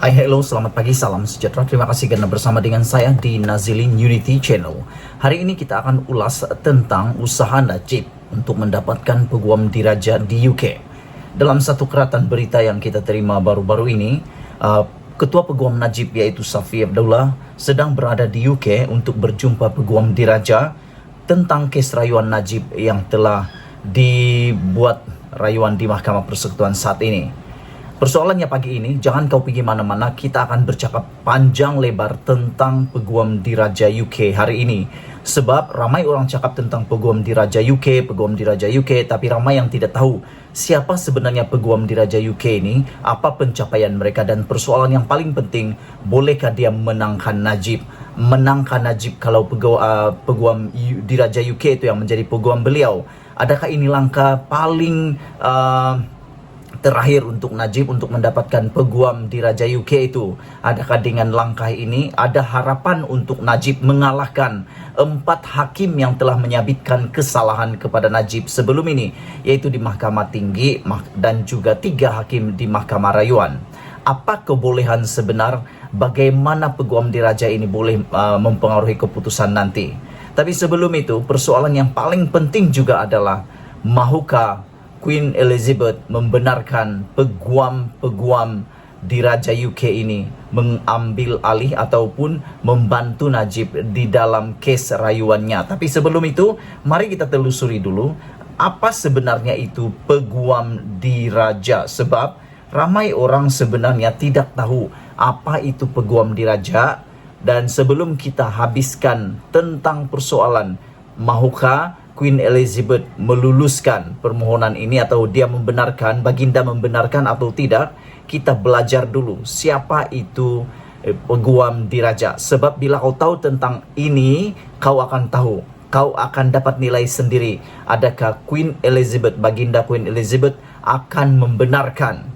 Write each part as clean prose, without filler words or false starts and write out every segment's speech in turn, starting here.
Hai, hello, selamat pagi, salam sejahtera. Terima kasih karena bersama dengan saya di Nazilin Unity Channel. Hari ini kita akan ulas tentang usaha Najib untuk mendapatkan peguam diraja di UK. Dalam satu keratan berita yang kita terima baru-baru ini, Ketua Peguam Najib yaitu Safi Abdullah sedang berada di UK untuk berjumpa peguam diraja tentang kes rayuan Najib yang telah dibuat rayuan di Mahkamah Persekutuan saat ini. Persoalannya pagi ini, jangan kau pergi mana-mana, kita akan bercakap panjang lebar tentang peguam diraja UK hari ini. Sebab ramai orang cakap tentang peguam diraja UK, tapi ramai yang tidak tahu siapa sebenarnya peguam diraja UK ini, apa pencapaian mereka, dan persoalan yang paling penting, bolehkah dia menangkan Najib? Menangkan Najib kalau peguam diraja UK itu yang menjadi peguam beliau. Adakah ini langkah paling terakhir untuk Najib untuk mendapatkan peguam diraja UK itu? Adakah dengan langkah ini ada harapan untuk Najib mengalahkan 4 hakim yang telah menyabitkan kesalahan kepada Najib sebelum ini, yaitu di Mahkamah Tinggi dan juga 3 hakim di Mahkamah Rayuan? Apa kebolehan sebenar? Bagaimana peguam diraja ini boleh mempengaruhi keputusan nanti? Tapi sebelum itu, persoalan yang paling penting juga adalah, mahukah Queen Elizabeth membenarkan peguam diraja UK ini mengambil alih ataupun membantu Najib di dalam kes rayuannya? Tapi sebelum itu, mari kita telusuri dulu apa sebenarnya itu peguam diraja. Sebab ramai orang sebenarnya tidak tahu apa itu peguam diraja. Dan sebelum kita habiskan tentang persoalan mahukah Queen Elizabeth meluluskan permohonan ini atau dia membenarkan, baginda membenarkan atau tidak, kita belajar dulu siapa itu peguam diraja. Sebab bila kau tahu tentang ini, kau akan tahu, kau akan dapat nilai sendiri adakah Queen Elizabeth, baginda Queen Elizabeth akan membenarkan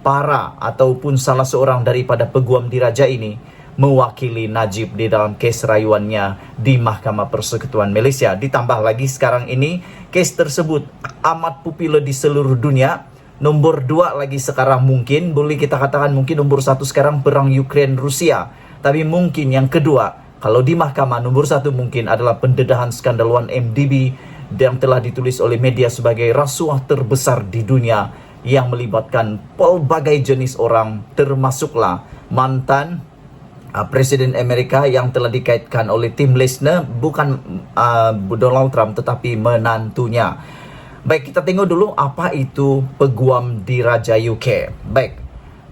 para ataupun salah seorang daripada peguam diraja ini mewakili Najib di dalam kes rayuannya di Mahkamah Persekutuan Malaysia. Ditambah lagi sekarang ini kes tersebut amat populer di seluruh dunia. Nomor 2 lagi sekarang mungkin boleh kita katakan, mungkin nomor 1 sekarang perang Ukraine Rusia. Tapi mungkin yang kedua, kalau di mahkamah, nomor 1 mungkin adalah pendedahan skandal 1MDB yang telah ditulis oleh media sebagai rasuah terbesar di dunia yang melibatkan pelbagai jenis orang, termasuklah mantan Presiden Amerika yang telah dikaitkan oleh Tim Lesner, bukan Donald Trump tetapi menantunya. Baik, kita tengok dulu apa itu peguam diraja UK. Baik,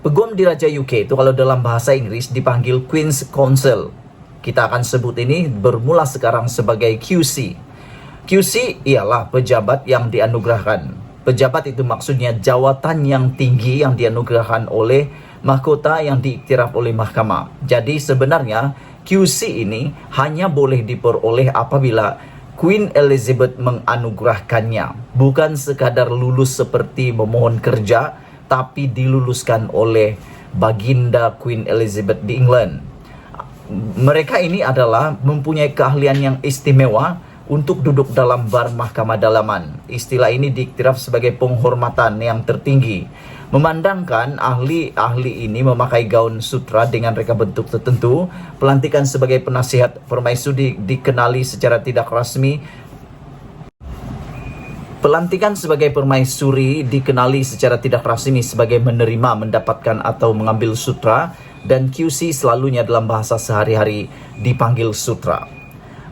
peguam diraja UK itu kalau dalam bahasa Inggris dipanggil Queen's Counsel. Kita akan sebut ini bermula sekarang sebagai QC. QC ialah pejabat yang dianugerahkan. Pejabat itu maksudnya jawatan yang tinggi yang dianugerahkan oleh mahkota yang diiktiraf oleh mahkamah. Jadi sebenarnya QC ini hanya boleh diperoleh apabila Queen Elizabeth menganugerahkannya. Bukan sekadar lulus seperti memohon kerja, tapi diluluskan oleh baginda Queen Elizabeth di England. Mereka ini adalah mempunyai keahlian yang istimewa untuk duduk dalam bar mahkamah dalaman. Istilah ini diiktiraf sebagai penghormatan yang tertinggi. Memandangkan ahli-ahli ini memakai gaun sutra dengan reka bentuk tertentu, pelantikan sebagai penasihat permaisuri dikenali secara tidak resmi. Pelantikan sebagai permaisuri dikenali secara tidak resmi sebagai menerima, mendapatkan atau mengambil sutra, dan QC selalunya dalam bahasa sehari-hari dipanggil sutra.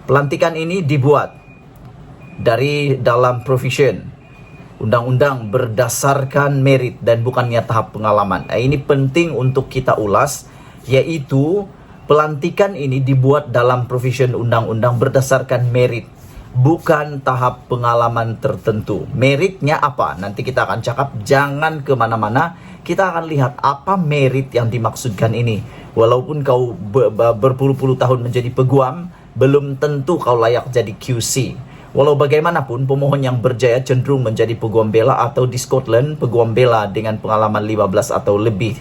Pelantikan ini dibuat dari dalam profession undang-undang berdasarkan merit dan bukannya tahap pengalaman. Ini penting untuk kita ulas, yaitu pelantikan ini dibuat dalam provision undang-undang berdasarkan merit, bukan tahap pengalaman tertentu. Meritnya apa? Nanti kita akan cakap, jangan kemana-mana. Kita akan lihat apa merit yang dimaksudkan ini. Walaupun kau berpuluh-puluh tahun menjadi peguam, belum tentu kau layak jadi QC. Walau bagaimanapun, pemohon yang berjaya cenderung menjadi peguam bela atau di Scotland, peguam bela dengan pengalaman 15 atau lebih.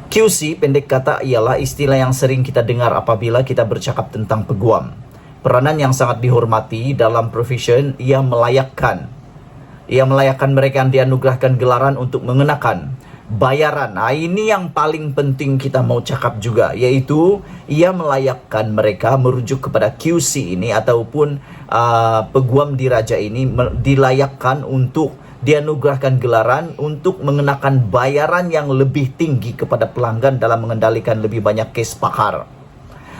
QC, pendek kata, ialah istilah yang sering kita dengar apabila kita bercakap tentang peguam. Peranan yang sangat dihormati dalam profession, ia melayakkan mereka yang dianugerahkan gelaran untuk mengenakan bayaran. Nah, ini yang paling penting kita mau cakap juga, yaitu ia melayakkan mereka merujuk kepada QC ini ataupun peguam diraja ini dilayakkan untuk dianugerahkan gelaran untuk mengenakan bayaran yang lebih tinggi kepada pelanggan dalam mengendalikan lebih banyak kes pakar.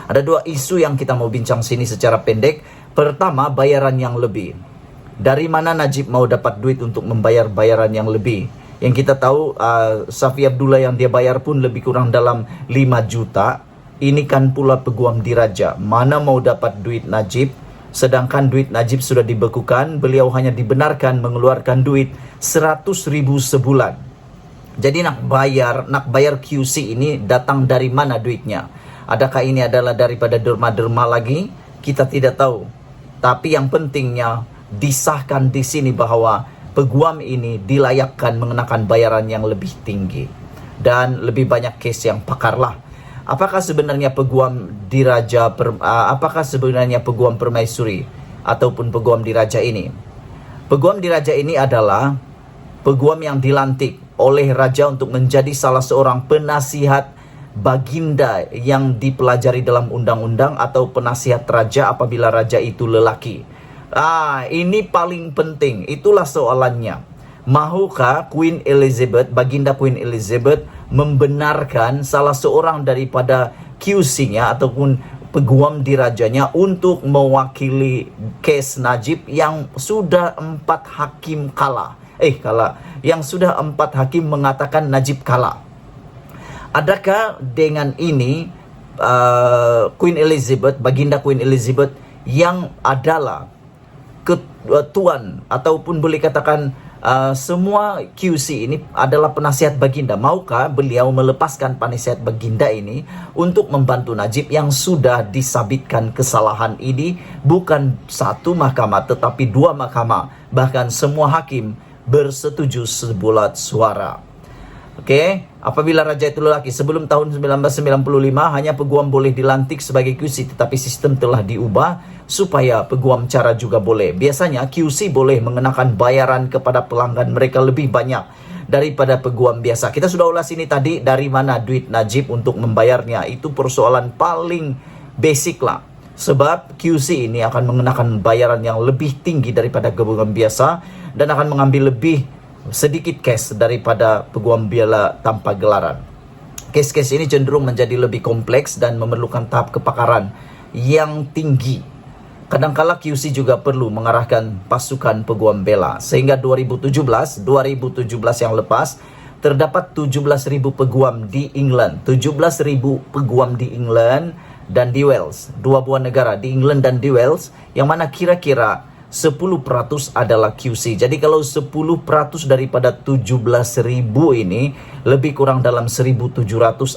Ada dua isu yang kita mau bincang sini secara pendek. Pertama, bayaran yang lebih. Dari mana Najib mau dapat duit untuk membayar bayaran yang lebih? Yang kita tahu Safi Abdullah yang dia bayar pun lebih kurang dalam 5 juta. Ini kan pula peguam diraja. Mana mau dapat duit Najib? Sedangkan duit Najib sudah dibekukan, beliau hanya dibenarkan mengeluarkan duit 100.000 sebulan. Jadi nak bayar QC ini datang dari mana duitnya? Adakah ini adalah daripada derma-derma lagi? Kita tidak tahu. Tapi yang pentingnya disahkan di sini bahwa peguam ini dilayakkan mengenakan bayaran yang lebih tinggi dan lebih banyak case yang pakar lah. Apakah sebenarnya peguam diraja, apakah sebenarnya peguam permaisuri ataupun peguam diraja ini? Peguam diraja ini adalah peguam yang dilantik oleh raja untuk menjadi salah seorang penasihat baginda yang dipelajari dalam undang-undang atau penasihat raja apabila raja itu lelaki. Ini paling penting. Itulah soalannya. Mahukah Queen Elizabeth, baginda Queen Elizabeth, membenarkan salah seorang daripada QC-nya ataupun peguam dirajanya untuk mewakili kes Najib yang sudah 4 hakim kalah? Yang sudah 4 hakim mengatakan Najib kalah. Adakah dengan ini Queen Elizabeth, baginda Queen Elizabeth yang adalah ketuan ataupun boleh katakan semua QC ini adalah penasihat baginda, maukah beliau melepaskan penasihat baginda ini untuk membantu Najib yang sudah disabitkan kesalahan ini bukan 1 mahkamah tetapi 2 mahkamah, bahkan semua hakim bersetuju sebulat suara. Apabila raja itu lelaki, sebelum tahun 1995 hanya peguam boleh dilantik sebagai QC, tetapi sistem telah diubah supaya peguam cara juga boleh. Biasanya QC boleh mengenakan bayaran kepada pelanggan mereka lebih banyak daripada peguam biasa. Kita sudah ulas ini tadi, dari mana duit Najib untuk membayarnya. Itu persoalan paling basic lah. Sebab QC ini akan mengenakan bayaran yang lebih tinggi daripada peguam biasa dan akan mengambil lebih sedikit case daripada peguam biala tanpa gelaran. Case-case ini cenderung menjadi lebih kompleks dan memerlukan tahap kepakaran yang tinggi. Kadangkala QC juga perlu mengarahkan pasukan peguam bela. Sehingga 2017 yang lepas terdapat 17.000 peguam di England, 17.000 peguam di England dan di Wales, 2 buah negara di England dan di Wales, yang mana kira-kira 10% adalah QC. Jadi kalau 10% daripada 17.000 ini, lebih kurang dalam 1.700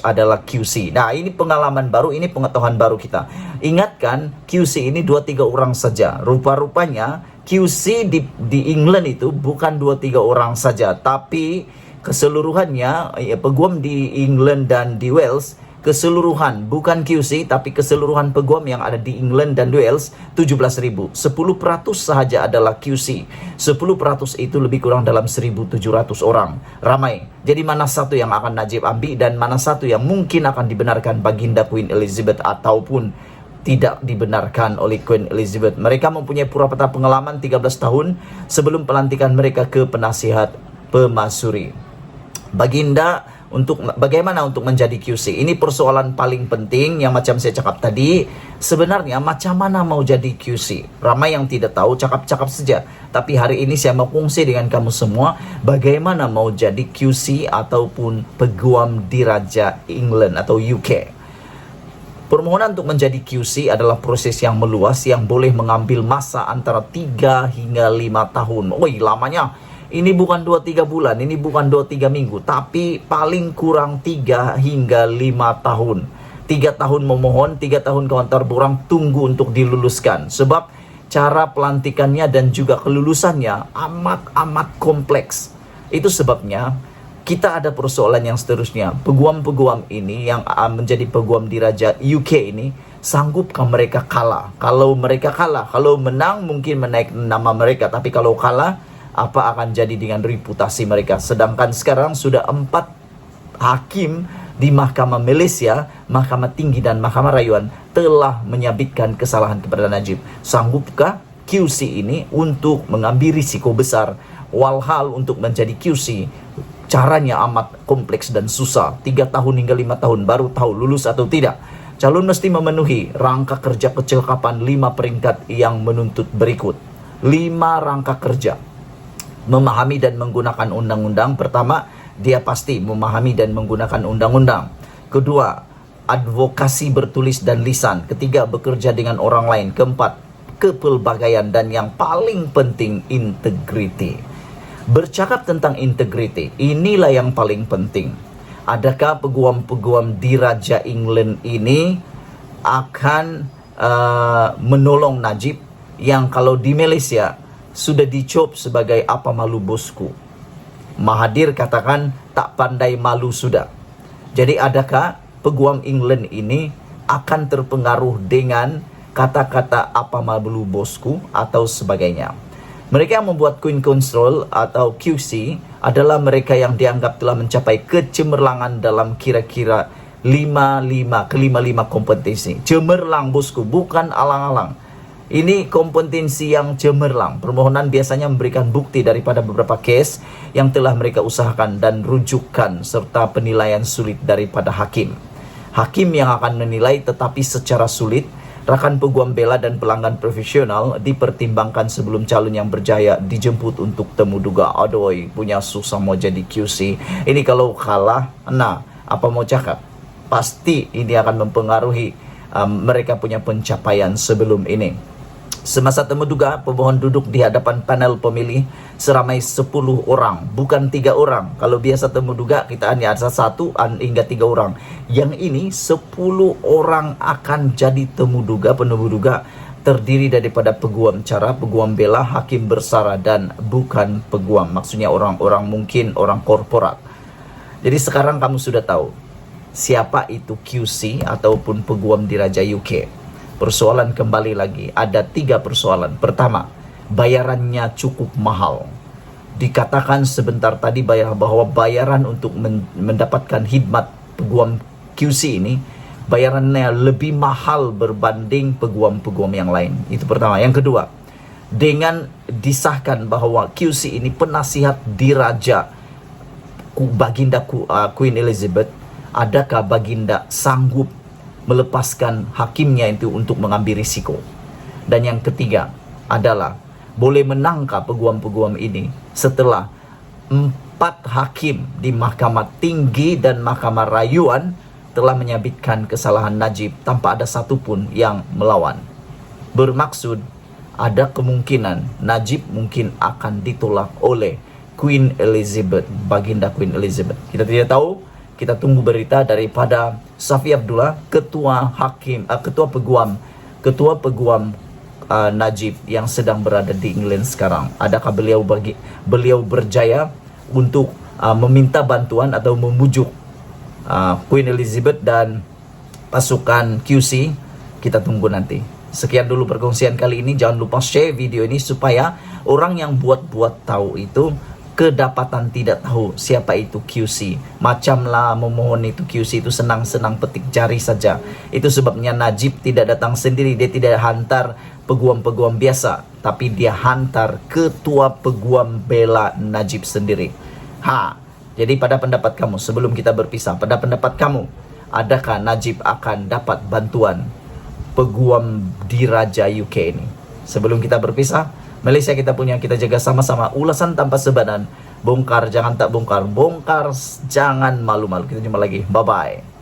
adalah QC. Nah, ini pengalaman baru, ini pengetahuan baru kita. Ingatkan, QC ini 2-3 orang saja. Rupa-rupanya QC di England itu bukan 2-3 orang saja, tapi keseluruhannya peguam di England dan di Wales, keseluruhan, bukan QC tapi keseluruhan peguam yang ada di England dan Wales 17.000. 10% sahaja adalah QC. 10% itu lebih kurang dalam 1.700 orang. Ramai. Jadi mana satu yang akan Najib ambil dan mana satu yang mungkin akan dibenarkan baginda Queen Elizabeth ataupun tidak dibenarkan oleh Queen Elizabeth. Mereka mempunyai purapata pengalaman 13 tahun sebelum pelantikan mereka ke penasihat pemasuri. Baginda bagaimana untuk menjadi QC? Ini persoalan paling penting yang macam saya cakap tadi. Sebenarnya macam mana mau jadi QC? Ramai yang tidak tahu, cakap-cakap saja. Tapi hari ini saya mau kongsi dengan kamu semua bagaimana mau jadi QC ataupun peguam diraja England atau UK. Permohonan untuk menjadi QC adalah proses yang meluas yang boleh mengambil masa antara 3 hingga 5 tahun. Lamanya. Ini bukan 2-3 bulan, ini bukan 2-3 minggu, tapi paling kurang 3 hingga 5 tahun. 3 tahun memohon, 3 tahun kantor borang tunggu untuk diluluskan. Sebab cara pelantikannya dan juga kelulusannya amat kompleks. Itu sebabnya kita ada persoalan yang seterusnya. Peguam-peguam ini yang menjadi peguam diraja UK ini, sanggupkah mereka kalah? Kalau mereka kalah, kalau menang mungkin menaik nama mereka, tapi kalau kalah, apa akan jadi dengan reputasi mereka? Sedangkan sekarang sudah 4 hakim di Mahkamah Malaysia, Mahkamah Tinggi dan Mahkamah Rayuan telah menyabitkan kesalahan kepada Najib. Sanggupkah QC ini untuk mengambil risiko besar? Walhal untuk menjadi QC caranya amat kompleks dan susah. 3 tahun hingga 5 tahun baru tahu lulus atau tidak. Calon mesti memenuhi rangka kerja kecakapan 5 peringkat yang menuntut berikut. 5 rangka kerja. Memahami dan menggunakan undang-undang. Pertama, dia pasti memahami dan menggunakan undang-undang. Kedua, advokasi bertulis dan lisan. Ketiga, bekerja dengan orang lain. Keempat, kepelbagaian. Dan yang paling penting, integriti. Bercakap tentang integriti, inilah yang paling penting. Adakah peguam-peguam di Raja England ini akan menolong Najib yang kalau di Malaysia sudah dicop sebagai apa malu bosku? Mahathir katakan tak pandai malu sudah. Jadi adakah peguam England ini akan terpengaruh dengan kata-kata apa malu bosku atau sebagainya? Mereka yang membuat Queen Control atau QC adalah mereka yang dianggap telah mencapai kecemerlangan dalam kira-kira 5 kompetensi. Cemerlang bosku, bukan alang-alang. Ini kompetensi yang cemerlang. Permohonan biasanya memberikan bukti daripada beberapa kes yang telah mereka usahakan dan rujukan serta penilaian sulit daripada hakim. Hakim yang akan menilai tetapi secara sulit. Rakan peguam bela dan pelanggan profesional dipertimbangkan sebelum calon yang berjaya dijemput untuk temu duga. Aduh, punya susah mau jadi QC. Ini kalau kalah, nah apa mau cakap? Pasti ini akan mempengaruhi mereka punya pencapaian sebelum ini. Semasa temu duga, pemohon duduk di hadapan panel pemilih seramai 10 orang, bukan 3 orang. Kalau biasa temu duga kita hanya ada 1 hingga 3 orang. Yang ini 10 orang akan jadi temu duga, penemu duga, terdiri daripada peguam cara, peguam bela, hakim bersara dan bukan peguam. Maksudnya orang-orang mungkin orang korporat. Jadi sekarang kamu sudah tahu siapa itu QC ataupun peguam di Raja UK. Persoalan kembali lagi, ada 3 persoalan. Pertama, bayarannya cukup mahal. Dikatakan sebentar tadi bahwa bayaran untuk mendapatkan khidmat peguam QC ini, bayarannya lebih mahal berbanding peguam-peguam yang lain. Itu pertama. Yang kedua, dengan disahkan bahwa QC ini penasihat diraja Baginda Queen Elizabeth, adakah Baginda sanggup melepaskan hakimnya itu untuk mengambil risiko? Dan yang ketiga adalah boleh menangkap peguam-peguam ini setelah 4 hakim di Mahkamah Tinggi dan Mahkamah Rayuan telah menyabitkan kesalahan Najib tanpa ada satupun yang melawan. Bermaksud ada kemungkinan Najib mungkin akan ditolak oleh Queen Elizabeth, Baginda Queen Elizabeth. Kita tidak tahu. Kita tunggu berita daripada Safi Abdullah, ketua peguam Najib yang sedang berada di England sekarang. Adakah beliau berjaya untuk meminta bantuan atau memujuk Queen Elizabeth dan pasukan QC? Kita tunggu nanti. Sekian dulu perkongsian kali ini. Jangan lupa share video ini supaya orang yang buat tahu itu kedapatan tidak tahu siapa itu QC. Macamlah memohon itu QC itu senang-senang petik jari saja. Itu sebabnya Najib tidak datang sendiri. Dia tidak hantar peguam-peguam biasa, tapi dia hantar ketua peguam bela Najib sendiri. Jadi pada pendapat kamu, sebelum kita berpisah, pada pendapat kamu, adakah Najib akan dapat bantuan peguam di Raja UK ini? Sebelum kita berpisah, Malaysia kita punya, kita jaga sama-sama. Ulasan tanpa sebadan. Bongkar jangan tak bongkar. Bongkar jangan malu-malu. Kita jumpa lagi. Bye-bye.